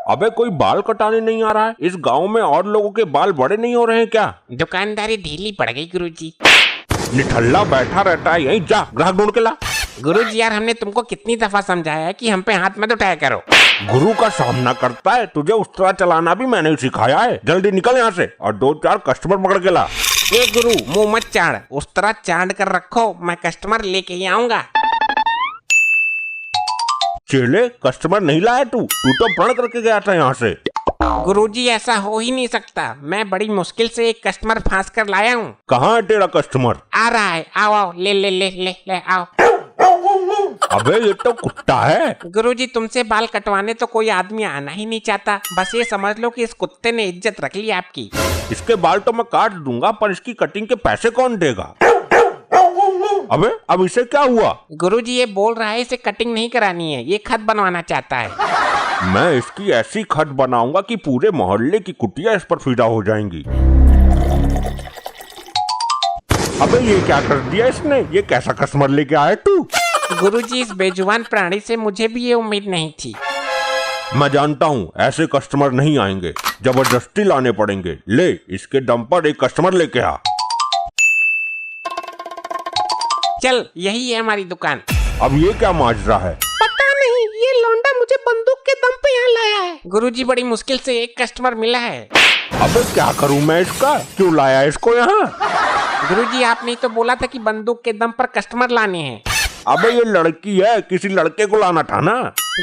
अबे कोई बाल कटाने नहीं आ रहा है? इस गांव में और लोगों के बाल बड़े नहीं हो रहे हैं क्या? दुकानदारी ढीली पड़ गई गुरुजी। निठल्ला बैठा रहता है यहीं, जा ग्राहक ढूंढ के ला। गुरुजी यार, हमने तुमको कितनी दफा समझाया है कि हम पे हाथ मत उठाया करो। गुरु का सामना करता है, तुझे उस तरह चलाना भी मैंने ही सिखाया है। जल्दी निकल यहाँ से और 2-4 कस्टमर पकड़ के ला। ए गुरु, मुंह मत चाड़, उस तरह चाड़ कर रखो, मैं कस्टमर लेके ही आऊंगा। चेले, कस्टमर नहीं लाया तू तो प्रण करके गया था यहाँ से। गुरुजी ऐसा हो ही नहीं सकता, मैं बड़ी मुश्किल से एक कस्टमर फांस कर लाया हूँ। कहाँ है तेरा कस्टमर? आ रहा है, आओ आओ, ले ले ले ले ले आओ। अबे ये तो कुत्ता है। गुरुजी, तुमसे बाल कटवाने तो कोई आदमी आना ही नहीं चाहता, बस ये समझ लो कि इस कुत्ते ने इज्जत रख ली आपकी। इसके बाल तो मैं काट दूंगा, पर इसकी कटिंग के पैसे कौन देगा? अबे अब इसे क्या हुआ? गुरुजी, ये बोल रहा है इसे कटिंग नहीं करानी है, ये खत बनवाना चाहता है। मैं इसकी ऐसी खत बनाऊंगा कि पूरे मोहल्ले की कुटिया इस पर फिदा हो जाएंगी। अबे ये क्या कर दिया इसने? ये कैसा कस्टमर लेके आया तू? गुरुजी, इस बेजुबान प्राणी से मुझे भी ये उम्मीद नहीं थी। मैं जानता हूँ ऐसे कस्टमर नहीं आएंगे, जबरदस्ती लाने पड़ेंगे। ले इसके दम पर एक कस्टमर लेके आ। चल, यही है हमारी दुकान। अब ये क्या माजरा है? पता नहीं, ये लौंडा मुझे बंदूक के दम पे यहाँ लाया है। गुरुजी, बड़ी मुश्किल से एक कस्टमर मिला है। अबे क्या करूँ मैं इसका? क्यों लाया इसको यहाँ? गुरुजी, आपने तो बोला था कि बंदूक के दम पर कस्टमर लाने हैं। अबे ये लड़की है, किसी लड़के को लाना था ना।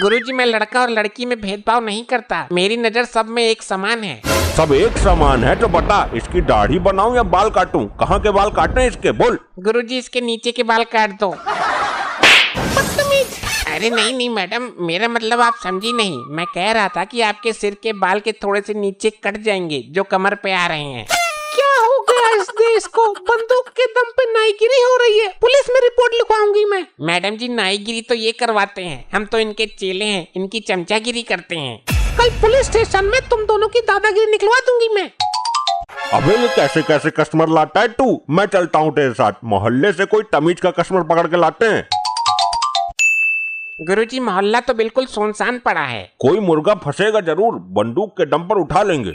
गुरुजी, मैं लड़का और लड़की में भेदभाव नहीं करता, मेरी नजर सब में एक समान है। सब एक समान है तो बता, इसकी दाढ़ी बनाऊं या बाल काटूं? कहाँ के बाल काटने इसके, बोल। गुरुजी, इसके नीचे के बाल काट दो। बदतमीज। अरे नहीं नहीं मैडम, मेरा मतलब आप समझी नहीं। मैं कह रहा था कि आपके सिर के बाल के थोड़े से नीचे कट जाएंगे जो कमर पे आ रहे हैं। क्या हो गया इस देश को? बंदूक के दम पे नाईगिरी हो रही है, पुलिस में रिपोर्ट लिखवाऊंगी मैं। मैडम जी, नाईगिरी तो ये करवाते हैं, हम तो इनके चेले हैं, इनकी चमचागिरी करते हैं। कल पुलिस स्टेशन में तुम दोनों की दादागिरी निकलवा दूंगी मैं। अबे ये कैसे कैसे कस्टमर लाता है तू? मैं चलता हूँ तेरे साथ, मोहल्ले से कोई तमीज का कस्टमर पकड़ के लाते हैं। गुरुजी, मोहल्ला तो बिल्कुल सुनसान पड़ा है। कोई मुर्गा फंसेगा जरूर, बंदूक के दम पर उठा लेंगे।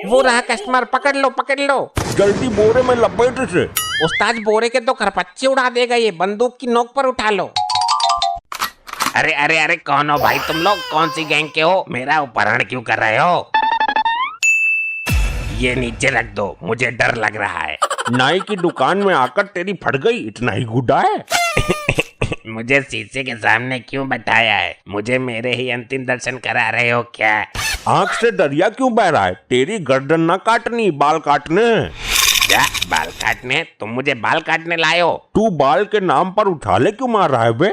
वो रहा कस्टमर, पकड़ लो पकड़ लो। जल्दी बोरे में लपेट इसे। उस्ताद, बोरे के तो खरपच्चे उड़ा देगा ये, बंदूक की नोक पर उठा लो। अरे अरे अरे, कौन हो भाई तुम लोग? कौन सी गैंग के हो? मेरा अपहरण क्यों कर रहे हो? ये नीचे रख दो, मुझे डर लग रहा है। नाई की दुकान में आकर तेरी फट गई, इतना ही गुड्डा है। मुझे शीशे के सामने क्यों बैठाया है? मुझे मेरे ही अंतिम दर्शन करा रहे हो क्या? आँख से दरिया क्यों बह रहा है? तेरी गर्दन ना काटनी, बाल काटने हैं। क्या बाल काटने? तुम मुझे बाल काटने लाए हो? तू बाल के नाम पर उछाले क्यों मार रहा है बे?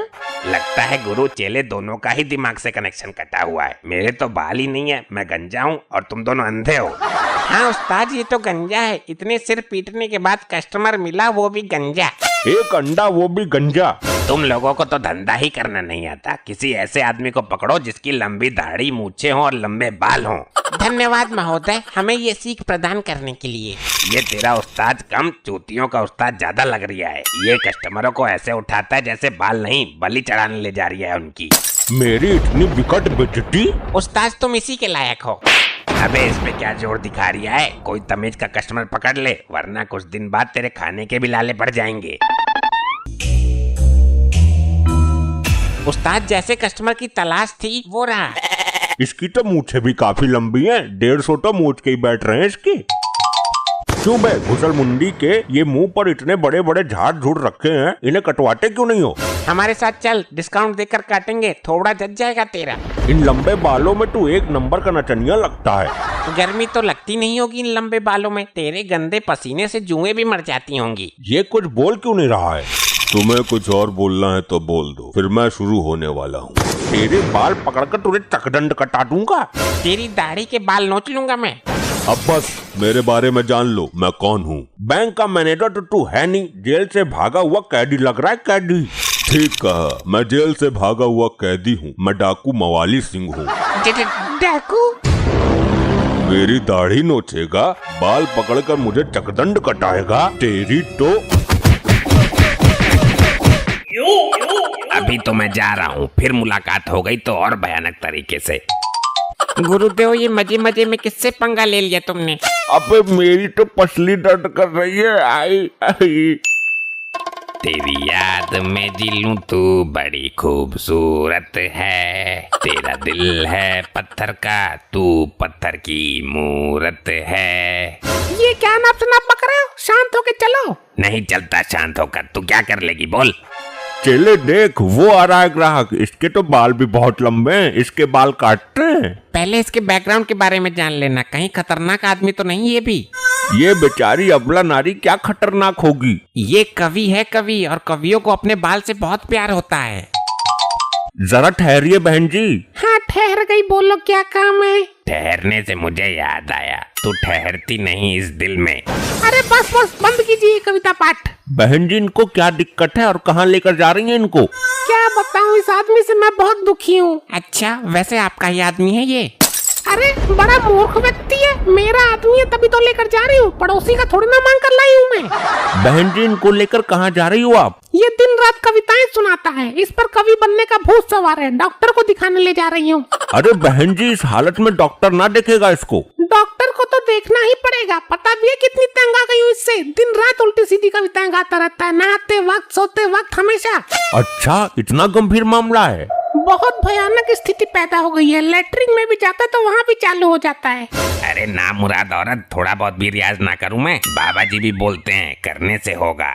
लगता है गुरु चेले दोनों का ही दिमाग से कनेक्शन कटा हुआ है। मेरे तो बाल ही नहीं है, मैं गंजा हूँ और तुम दोनों अंधे हो। हाँ उस्ताद, ये तो गंजा है। इतने सिर पीटने के बाद कस्टमर मिला, वो भी गंजा। एक अंडा वो भी गंजा। तुम लोगों को तो धंधा ही करना नहीं आता। किसी ऐसे आदमी को पकड़ो जिसकी लंबी दाढ़ी, मूछें हो और लंबे बाल हों। धन्यवाद महोदय, हमें ये सीख प्रदान करने के लिए। ये तेरा उस्ताद कम, चूतियों का उस्ताद ज्यादा लग रहा है। ये कस्टमरों को ऐसे उठाता है जैसे बाल नहीं, बलि चढ़ाने ले जा रही है उनकी। मेरी इतनी विकट बेइज्जती? उस्ताद, तुम इसी के लायक हो। अबे इसमें क्या जोर दिखा रिया है? कोई तमीज का कस्टमर पकड़ ले, वरना कुछ दिन बाद तेरे खाने के भी लाले पड़ जाएंगे। उस्ताद, जैसे कस्टमर की तलाश थी वो रहा। इसकी तो मूछें भी काफी लंबी हैं, 150 तो मूछ के ही बैठ रहे हैं इसकी। क्यों बे घुसल मुंडी के, ये मुंह पर इतने बड़े बड़े झाड़ झूड़ रखे हैं, इन्हें कटवाते क्यों नहीं हो? हमारे साथ चल, डिस्काउंट देकर काटेंगे, थोड़ा जच जाएगा तेरा। इन लंबे बालों में तू एक नंबर का नचनिया लगता है। गर्मी तो लगती नहीं होगी इन लंबे बालों में, तेरे गंदे पसीने से जुएं भी मर जाती होंगी। ये कुछ बोल क्यों नहीं रहा है? तुम्हें कुछ और बोलना है तो बोल दो, फिर मैं शुरू होने वाला हूँ। तेरे बाल पकड़कर तुझे चकदंड कटा दूंगा। तेरी दाढ़ी के बाल नोच लूंगा मैं। अब बस मेरे बारे में जान लो, मैं कौन हूँ। बैंक का मैनेजर तो तू है नहीं, जेल से भागा हुआ कैदी लग रहा है, कैदी। ठीक कहा, मैं जेल से भागा हुआ कैदी हूँ। मैं डाकू मवाली सिंह हूँ। डाकू? मेरी दाढ़ी नोचेगा, बाल पकड़कर मुझे चकदंड कटाएगा, तेरी तो। अभी तो मैं जा रहा हूँ, फिर मुलाकात हो गई तो और भयानक तरीके से। गुरुदेव ये मजे मजे में किससे पंगा ले लिया तुमने? अबे मेरी तो पसली दर्द कर रही है। आई आई। तेरी याद में दिलूं तू बड़ी खूबसूरत है, तेरा दिल है पत्थर का, तू पत्थर की मूरत है। ये क्या नाप शनाप बक रहे हो? शांत होके चलो। नहीं चलता शांत होकर, तू क्या कर लेगी बोल। चले देख वो आ रहा है ग्राहक, इसके तो बाल भी बहुत लंबे हैं, इसके बाल काटते हैं। पहले इसके बैकग्राउंड के बारे में जान लेना, कहीं खतरनाक आदमी तो नहीं ये भी। ये बेचारी अबला नारी क्या खतरनाक होगी। ये कवि है कवि, और कवियों को अपने बाल से बहुत प्यार होता है। जरा ठहरिए बहन जी। हाँ ठहर गई, बोलो क्या काम है? ठहरने से मुझे याद आया, तू ठहरती नहीं इस दिल में। अरे बस बस बंद कीजिए कविता पाठ। बहन जी इनको क्या दिक्कत है और कहाँ लेकर जा रही हैं इनको? क्या बताऊं, इस आदमी से मैं बहुत दुखी हूँ। अच्छा वैसे आपका ही आदमी है ये? अरे बड़ा मूर्ख व्यक्ति है, मेरा आदमी है तभी तो लेकर जा रही हूँ, पड़ोसी का थोड़ी ना मांग कर लाई हूँ मैं। बहन जी इनको लेकर कहाँ जा रही हो आप? ये दिन रात कविताएं सुनाता है, इस पर कवि बनने का भूत सवार है, डॉक्टर को दिखाने ले जा रही हूँ। अरे बहन जी इस हालत में डॉक्टर ना देखेगा इसको। डॉक्टर को तो देखना ही पड़ेगा, पता भी है कितनी तंग आ गई हूँ इससे। दिन रात उल्टी सीधी कविताएं गाता रहता है, नहाते वक्त सोते वक्त हमेशा। अच्छा इतना गंभीर मामला है? बहुत भयानक स्थिति पैदा हो गई है, लेटरिन में भी जाता तो वहाँ भी चालू हो जाता है। अरे ना मुराद औरत, थोड़ा बहुत भी रियाज ना करूं मैं? बाबा जी भी बोलते हैं करने से होगा।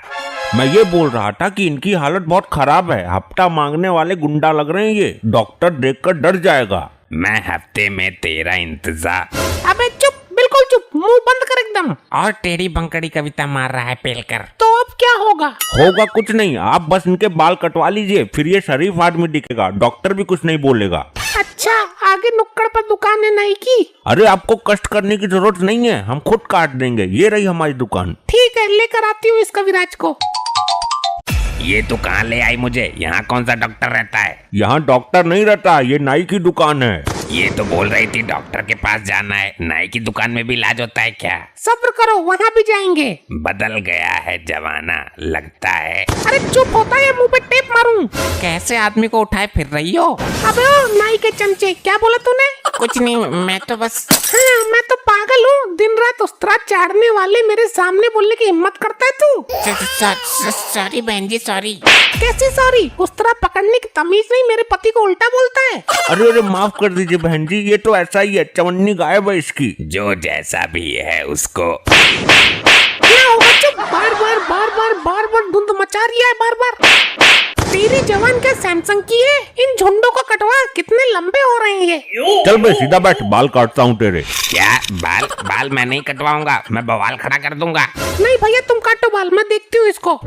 मैं ये बोल रहा था कि इनकी हालत बहुत खराब है, हफ्ता मांगने वाले गुंडा लग रहे हैं ये, डॉक्टर देखकर डर जाएगा। मैं हफ्ते में तेरा इंतजार। अबे चुप, बिल्कुल चुप, मुंह बंद कर एकदम। और टेढ़ी बंकड़ी कविता मार रहा है पेलकर। तो अब क्या होगा? होगा कुछ नहीं, आप बस इनके बाल कटवा लीजिए, फिर ये शरीफ आदमी दिखेगा, डॉक्टर भी कुछ नहीं बोलेगा। अच्छा आगे नुक्कड़ पर दुकान है नहीं की? अरे आपको कष्ट करने की जरूरत नहीं है, हम खुद काट देंगे, ये रही हमारी दुकान। ठीक है लेकर आती हूँ इस कविराज को। ये तू कहाँ ले आई मुझे? यहाँ कौन सा डॉक्टर रहता है? यहाँ डॉक्टर नहीं रहता, ये नाई की दुकान है। ये तो बोल रही थी डॉक्टर के पास जाना है, नाई की दुकान में भी इलाज होता है क्या? सब्र करो, वहाँ भी जाएंगे। बदल गया है जमाना लगता है। अरे चुप होता है, मुंह पे टेप मारूं। कैसे आदमी को उठाए फिर रही हो? अबे ओ नाई के चमचे, क्या बोला तूने? कुछ नहीं, मैं तो बस। हाँ मैं तो पागल हूँ, दिन रात उस्तरा चाड़ने वाले मेरे सामने बोलने की हिम्मत करता है तू? सॉरी बहन जी सॉरी। कैसे सॉरी? उस्तरा पकड़ने की तमीज नहीं, मेरे पति को उल्टा बोलता है। अरे अरे माफ कर दीजिए बहन जी, ये तो ऐसा ही है, चवन्नी गायब है इसकी। जो जैसा भी है उसको। क्या होगा? चुप, बार बार बार बार बार बार धुंध मचा रही है बार बार। तेरी जवान क्या सैमसंग की है? इन झुंडों को कटवा, कितने लंबे हो रहे हैं ये। चल बे सीधा बैठ, बाल काटता हूँ तेरे। क्या बाल? बाल मैं नहीं कटवाऊंगा, मैं बवाल खड़ा कर दूंगा। नहीं भैया तुम काटो बाल, मैं देखती हूँ इसको।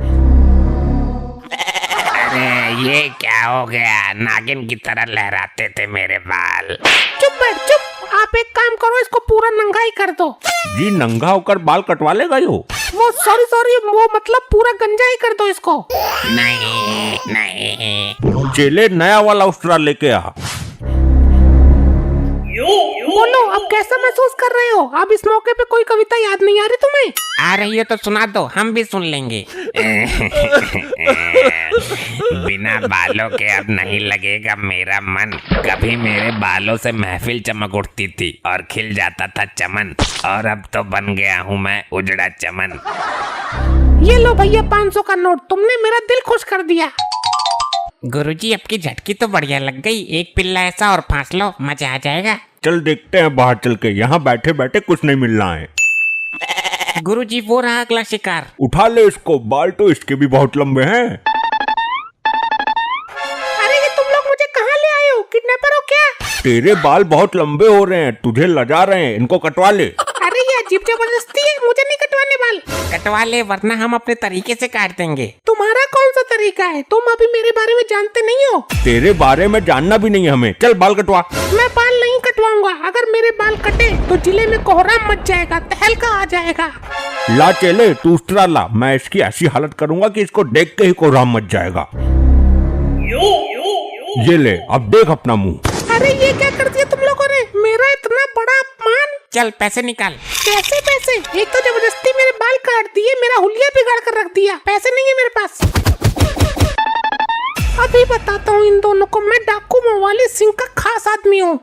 अरे ये क्या हो गया? नागिन की तरह लहराते थे मेरे बाल। चुप बैठ चुप, आप एक काम करो, इसको पूरा नंगा ही कर दो। जी नंगा होकर बाल कटवा लेगा यो? वो सॉरी वो मतलब पूरा गंजा ही कर दो इसको। नहीं नहीं। चेले नया वाला उस्तरा लेके आ। बोलो अब कैसा महसूस कर रहे हो? अब इस मौके पे कोई कविता याद नहीं आ रही तुम्हें? आ रही है तो सुना दो, हम भी सुन लेंगे। बिना बालों के अब नहीं लगेगा मेरा मन। कभी मेरे बालों से महफिल चमक उठती थी और खिल जाता था चमन, और अब तो बन गया हूँ मैं उजड़ा चमन। ये लो भैया 500 का नोट, तुमने मेरा दिल खुश कर दिया। गुरुजी आपकी झटकी तो बढ़िया लग गई, एक पिल्ला ऐसा और फांस लो, मजा आ जाएगा। चल देखते हैं बाहर चल के, यहाँ बैठे बैठे कुछ नहीं मिल रहा है। गुरुजी वो रहा अगला शिकार। उठा ले इसको, बाल तो इसके भी बहुत लंबे हैं। अरे ये तुम लोग मुझे कहाँ ले आए हो? किडनैपर हो क्या? तेरे बाल बहुत लंबे हो रहे हैं, तुझे लजा रहे हैं, इनको कटवा ले। अरे ये अजीब जबरदस्ती है, मुझे नहीं कटवाने बाल। कटवा ले वरना हम अपने तरीके से काट देंगे। तुम्हारा कौन सा तरीका है? तुम अभी मेरे बारे में जानते नहीं हो। तेरे बारे में जानना भी नहीं हमें, चल बाल कटवा। मैं बाल नहीं कटवाऊंगा, अगर मेरे बाल कटे तो जिले में कोहराम मच जाएगा, तहलका आ जाएगा। ला चले तू उस्तरा ला, मैं इसकी ऐसी हालत करूंगा कि इसको देख के ही कोहराम मच जाएगा। ये ले अब देख अपना मुंह। अरे ये क्या कर दिया तुम लोगों ने? मेरा इतना बड़ा अपमान। चल पैसे निकाल। कैसे पैसे? एक तो जबरदस्ती मेरे बाल काट दिए, मेरा हुलिया बिगाड़ कर रख दिया, पैसे नहीं है मेरे पास। अभी बताता हूँ इन दोनों को, मैं डाकू मवाली सिंह का खास आदमी हूँ।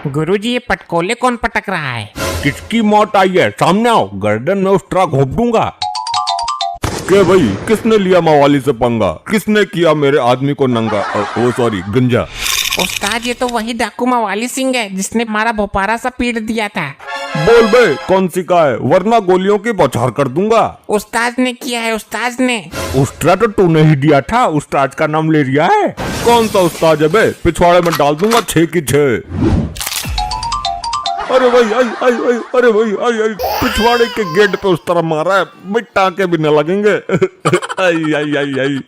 गुरुजी ये पटकोले कौन पटक रहा है? किसकी मौत आई है? सामने आओ, गर्दन में उस ट्रक घोंप दूंगा। के भाई, किसने लिया मवाली से पंगा? किसने किया मेरे आदमी को नंगा? ओ सॉरी, गंजा। उस्ताद ये तो वही डाकू मवाली सिंह है जिसने हमारा भोपारा सा पीट दिया था। बोल बे, कौन सी का है, वरना गोलियों की बौछार कर दूंगा। उस्ताद ने किया है, उस्ताद ने। उस्ताद तो तूने ही दिया था, उस्ताद का नाम ले लिया है। कौन सा उस्ताद है बे? पिछवाड़े में डाल दूंगा 6 की 6। अरे भाई आई आई आई, अरे भाई आई आई, पिछवाड़े के गेट पे उस तरह मारा है, भाई टाके भी न लगेंगे। आई आई आई आई।